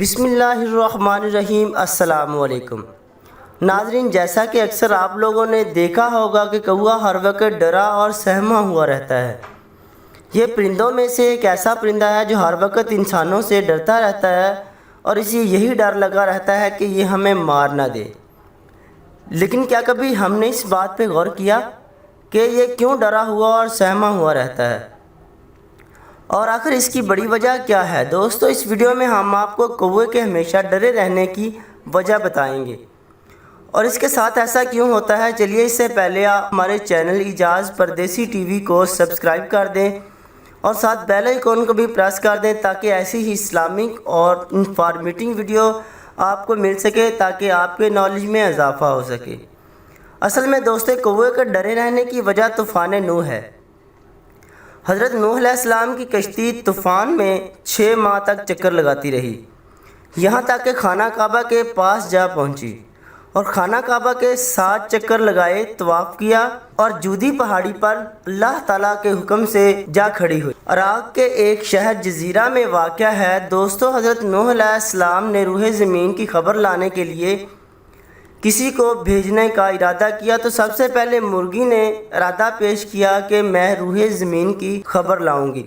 بسم اللہ الرحمن الرحیم۔ السلام علیکم ناظرین، جیسا کہ اکثر آپ لوگوں نے دیکھا ہوگا کہ کوا ہر وقت ڈرا اور سہما ہوا رہتا ہے۔ یہ پرندوں میں سے ایک ایسا پرندہ ہے جو ہر وقت انسانوں سے ڈرتا رہتا ہے اور اسے یہی ڈر لگا رہتا ہے کہ یہ ہمیں مار نہ دے۔ لیکن کیا کبھی ہم نے اس بات پہ غور کیا کہ یہ کیوں ڈرا ہوا اور سہما ہوا رہتا ہے، اور آخر اس کی بڑی وجہ کیا ہے؟ دوستو، اس ویڈیو میں ہم آپ کو کوے کے ہمیشہ ڈرے رہنے کی وجہ بتائیں گے اور اس کے ساتھ ایسا کیوں ہوتا ہے۔ چلیے اس سے پہلے آپ ہمارے چینل اعجاز پردیسی ٹی وی کو سبسکرائب کر دیں اور ساتھ بیل آئیکن کو بھی پریس کر دیں تاکہ ایسی ہی اسلامک اور انفارمیٹنگ ویڈیو آپ کو مل سکے، تاکہ آپ کے نالج میں اضافہ ہو سکے۔ اصل میں دوستو، کوے کے ڈرے رہنے کی وجہ طوفان نوح ہے۔ حضرت نوح علیہ السلام کی کشتی طوفان میں 6 ماہ تک چکر لگاتی رہی، یہاں تک کہ خانہ کعبہ کے پاس جا پہنچی اور خانہ کعبہ کے 7 چکر لگائے، طواف کیا اور جودی پہاڑی پر اللہ تعالیٰ کے حکم سے جا کھڑی ہوئی۔ عراق کے ایک شہر جزیرہ میں واقع ہے۔ دوستو، حضرت نوح علیہ السلام نے روح زمین کی خبر لانے کے لیے کسی کو بھیجنے کا ارادہ کیا تو سب سے پہلے مرغی نے ارادہ پیش کیا کہ میں روح زمین کی خبر لاؤں گی،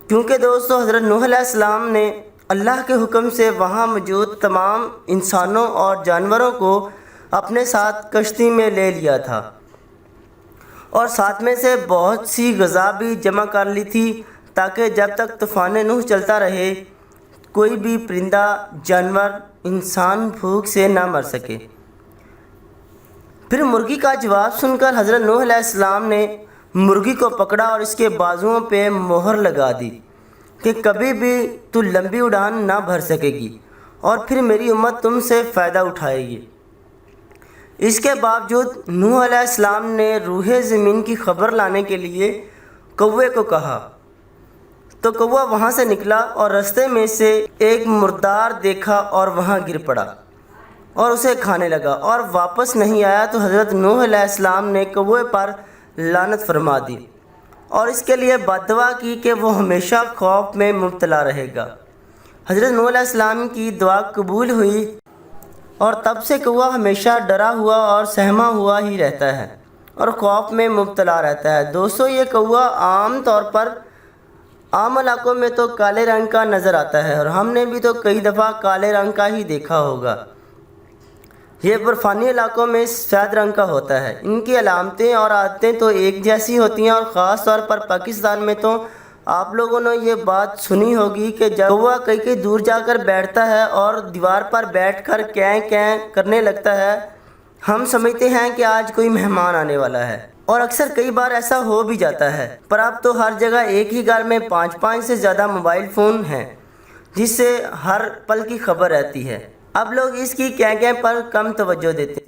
کیونکہ دوستو حضرت نوح علیہ السلام نے اللہ کے حکم سے وہاں موجود تمام انسانوں اور جانوروں کو اپنے ساتھ کشتی میں لے لیا تھا اور ساتھ میں سے بہت سی غذا بھی جمع کر لی تھی، تاکہ جب تک طوفان نوح چلتا رہے کوئی بھی پرندہ، جانور، انسان بھوک سے نہ مر سکے۔ پھر مرغی کا جواب سن کر حضرت نوح علیہ السلام نے مرغی کو پکڑا اور اس کے بازوؤں پہ مہر لگا دی کہ کبھی بھی تو لمبی اڑان نہ بھر سکے گی اور پھر میری امت تم سے فائدہ اٹھائے گی۔ اس کے باوجود نوح علیہ السلام نے روح زمین کی خبر لانے کے لیے کوے کو کہا تو کوا وہاں سے نکلا اور رستے میں سے ایک مردار دیکھا اور وہاں گر پڑا اور اسے کھانے لگا اور واپس نہیں آیا، تو حضرت نوح علیہ السلام نے کوے پر لعنت فرما دی اور اس کے لیے بد دعا کی کہ وہ ہمیشہ خوف میں مبتلا رہے گا۔ حضرت نوح علیہ السلام کی دعا قبول ہوئی اور تب سے کوا ہمیشہ ڈرا ہوا اور سہما ہوا ہی رہتا ہے اور خوف میں مبتلا رہتا ہے۔ دوستو، یہ کوا عام طور پر عام علاقوں میں تو کالے رنگ کا نظر آتا ہے اور ہم نے بھی تو کئی دفعہ کالے رنگ کا ہی دیکھا ہوگا۔ یہ برفانی علاقوں میں سفید رنگ کا ہوتا ہے۔ ان کی علامتیں اور عادتیں تو ایک جیسی ہوتی ہیں اور خاص طور پر پاکستان میں تو آپ لوگوں نے یہ بات سنی ہوگی کہ جب کوا کئی دور جا کر بیٹھتا ہے اور دیوار پر بیٹھ کر کیں کیں کرنے لگتا ہے، ہم سمجھتے ہیں کہ آج کوئی مہمان آنے والا ہے، اور اکثر کئی بار ایسا ہو بھی جاتا ہے۔ پر اب تو ہر جگہ ایک ہی گھر میں 5 سے زیادہ موبائل فون ہیں جس سے ہر پل کی خبر رہتی ہے۔ اب لوگ اس کی کیں کیں پر کم توجہ دیتے ہیں۔